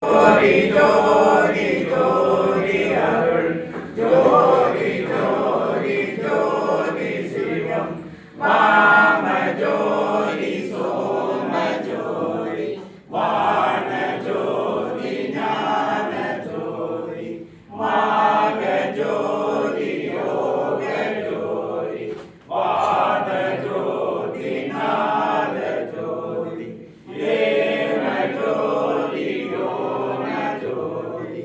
ஜோதி ஜோதி ஜோதி அருள் ஜோதி ஜோதி ஜோதி சிவம் வாம ஜோதி சோம ஜோதி வான ஜோதி ஞான ஜோதி மாக ஜோதி யோக ஜோதி வாத ஜோதி நாத ஜோதி ஏம ஜோதி யோன ஜோதி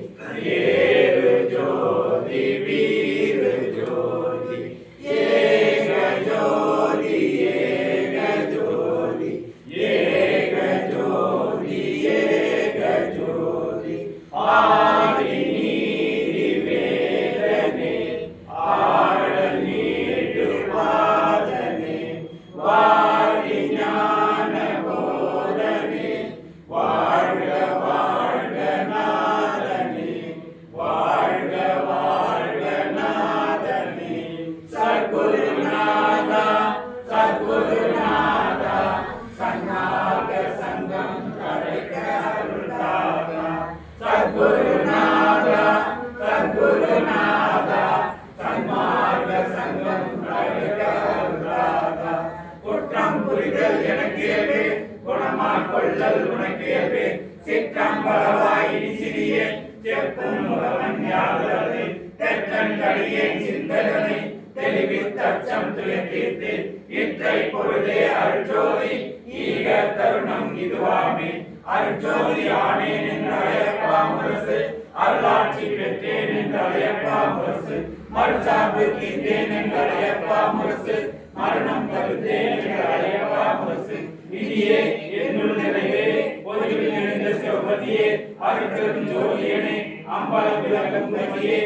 ஏரு ஜோதி வீர ஜோதி ஏக ஜோதி ஏக ஜோதி ஏக ஜோதி ஏக ஜோதி ஆதி நீதி வேதனே ஆடல் நீடு பாதனே வாரி ஞான போதனே வாழ்க வாழ்க நாதனே வாழ்க வாழ்க நாதனே சத்குருநாதா சத்குருநாதா சன்னாக சங்கம் கரைக்க அருள்தாதா சத்குருநாதா சத்குருநாதா சன்மார்க்க சங்கம் கரைக்க அருள்தாதா குற்றம் புரிதல் எனக்கேவே குணமாக் கொள்ளல் உனக்கேவே சிற்றம்பலவாயினி சிறியே செப்பும் முதவன் யாதரது தெற்றங்கடியே சிந்தனை தெளிவித்தச்சம் துயர்த்தீர்த்து இற்றை பொழுதே அருட்ஜோதி ஈக தருணம் இதுவாமே அருட்ஜோதி ஆனேன் என்று அழைப்பா முரசு அருளாட்சி பெற்றேன் என்று அழைப்பா முரசு மறுசார்பு தீர்த்தேன் என்று அழைப்பா முரசு மரணம் தவிர்த்தேன் என்று அழைப்பா முரசு விதியே என்னுள் நிறைவே பொதுவில் எழுந்த சிவபதியே அருட்பெரும் ஜோதியனே அம்பல விளக்கம் கதியே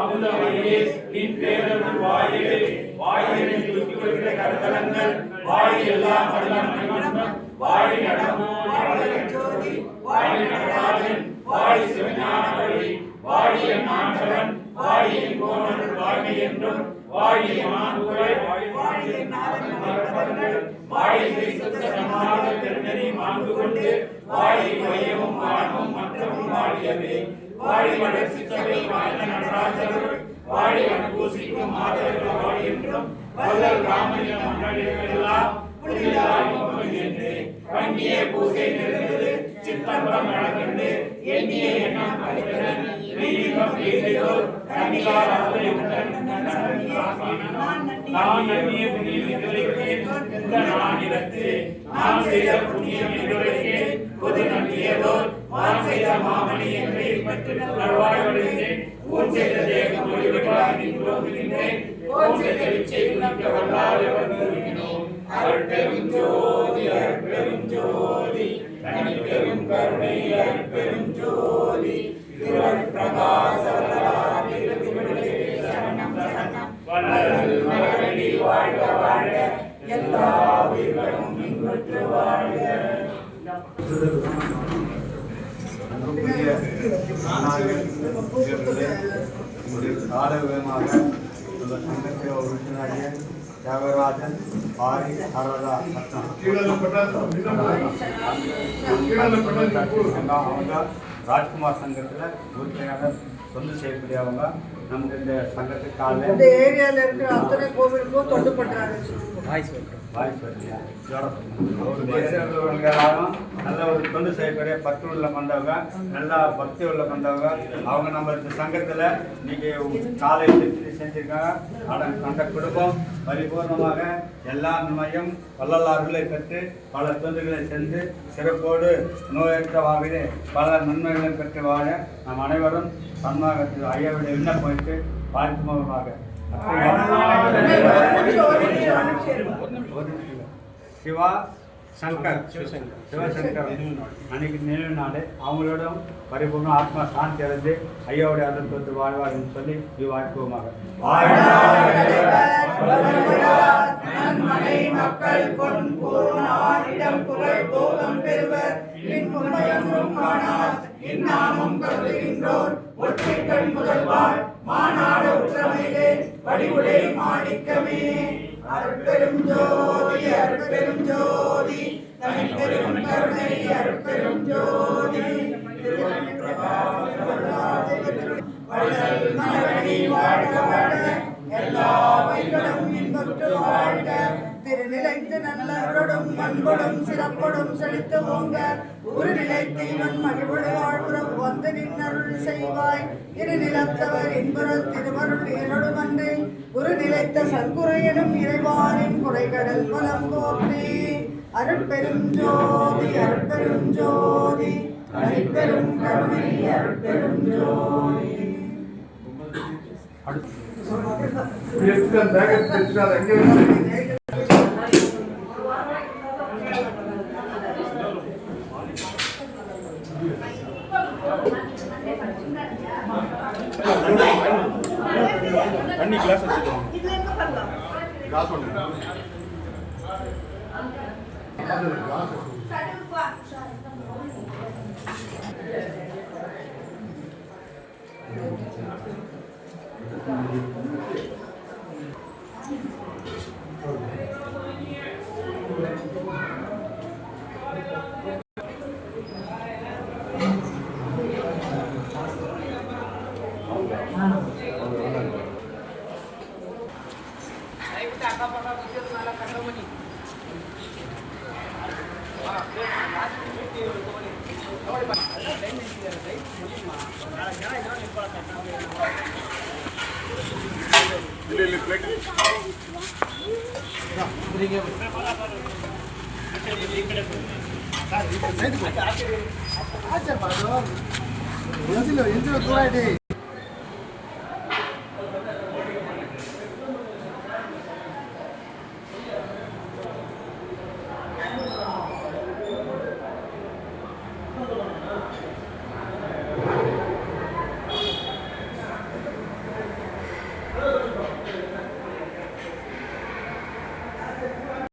அமுதமையே நின் பேரருள் வாயிலே வாயிலை தூக்கி வருகிற கருத்தலங்கள் வாய் எல்லாம் அருளான் வாய் நடமோ ஜோதி வாய் நடராஜன் வாய் சிவஞான வழி வாழிய மாண்டவன் வாயின் கோணல் வாழ்மை என்றும் வாழிய மாண்புகள் வாழிய நாதன் வாழியை சுத்தமாக பெருநெறி மாண்பு கொண்டு வாழி வையமும் வானமும் மற்றமும் வாழியவே வாழி வளர்ச்சி சபை வாழ்ந்த நடராஜர்கள் வாழி பூசிக்கும் மாதவர்கள் வாழி என்றும் வல்லல் ராமனின் மன்னடிகள் எல்லாம் என்று வண்டிய பூசை நிறைந்தது சித்தம்பரம் நடந்தது எண்ணிய எண்ணம் அளித்தனன் வீரிகம் எய்தியோர் கண்ணிகார் அவரையுடன் நான் நன்னிய புண்ணியம் எதிர்க்கிறேன் இந்த நானிடத்து நான் செய்த புண்ணியம் எதிர்க்கிறேன் பொது நன்றியதோர் நான் செய்த மாமணி என்று பற்றி நல்வாழ்வடைந்தேன் ஊன் செய்த தேகம் ஒளிவிடுகின்றேன் ஓன் செய்த விச்சையில் நம்பிய வல்லாதவர் நிறுவினோம் அருட்பெரும் ஜோதி அருட்பெரும் ஜோதி தனிப்பெரும் கருணை அருட்பெரும் ஜோதி திருவருட்பிரகாச சரணம் சரணம் வள்ளல் மலரடி வாழ்க வாழ்க எல்லா உயிர்களும் இன்புற்று வாழ்க. தியாகராஜன் ஆரி சரதா அவங்க ராஜ்குமார் சங்கத்தில் உறுப்பினர் தொண்டு செய்யக்கூடியவங்க நமக்கு இந்த சங்கத்துக்கு காலையில் இந்த ஏரியாவில் இருக்கிற அத்தனை கோவிலுக்கும் தொண்டு பண்ணுறாங்க. நல்ல ஒரு தொண்டு செய்யக்கூடிய பற்று உள்ள கொண்டவங்க, நல்லா பக்தி உள்ள கொண்டவங்க. அவங்க நம்ம இந்த சங்கத்தில் இன்னைக்கு காலையில் செஞ்சிருக்காங்க. அந்த குடும்பம் பரிபூர்ணமாக எல்லா நன்மையும் வள்ளலாறுகளை பெற்று பல தொண்டுகளை சென்று சிறப்போடு நோயற்ற வாழ்விலே பல நன்மைகளை பெற்று வாழ நம் அனைவரும் சன்மாகத்தில் ஐயாவுடைய விண்ணப்பமிட்டு பார்க்குமாக சிவா சங்கர் சிவசங்கர் அன்னைக்கு நினைவு நாடு அவங்களோடும் பரிபூர்ண ஆத்மா சாந்தி அடைந்து ஐயாவுடைய அதற்கு வாழ்வார்கள் சொல்லி வாழ்த்துவோமாக. மக்கள் பொன் பூர்ணாரிடம் புகழ் போகம் பெறுவர் இந்நாமம் கருதுகின்றோர் ஒற்றைகள் முதல்வாள் மாநாட உற்றமையிலே வடிவுடை மாணிக்கமே. அருட்பெரும் ஜோதி அருட்பெரும் ஜோதி தனிப்பெரும் கருணை ஜோதி எல்லா வைகளும் இன்புற்று வாழ்க திருநிலைத்து நல்லருடும் அன்புடும் சிறப்படும் செழித்து ஓங்க ஒரு நிலைத்து இவன் மகிழ்வுடு வாழ்வுறம் வந்து நின்னருள் செய்வாய் இரு நிலத்தவர் இன்புற திருவருள் இரடுமன்றி ஒரு நிலைத்த சற்குரு எனும் இறைவானின் குறைகடல் பலம் போற்றி அருட்பெரும் ஜோதி அருட்பெரும் ஜோதி அருட்பெரும் கருணை அருட்பெரும் ஜோதி. தண்ணி கிளாஸ் வச்சுக்கோங்க. ఎందులో దూరాటి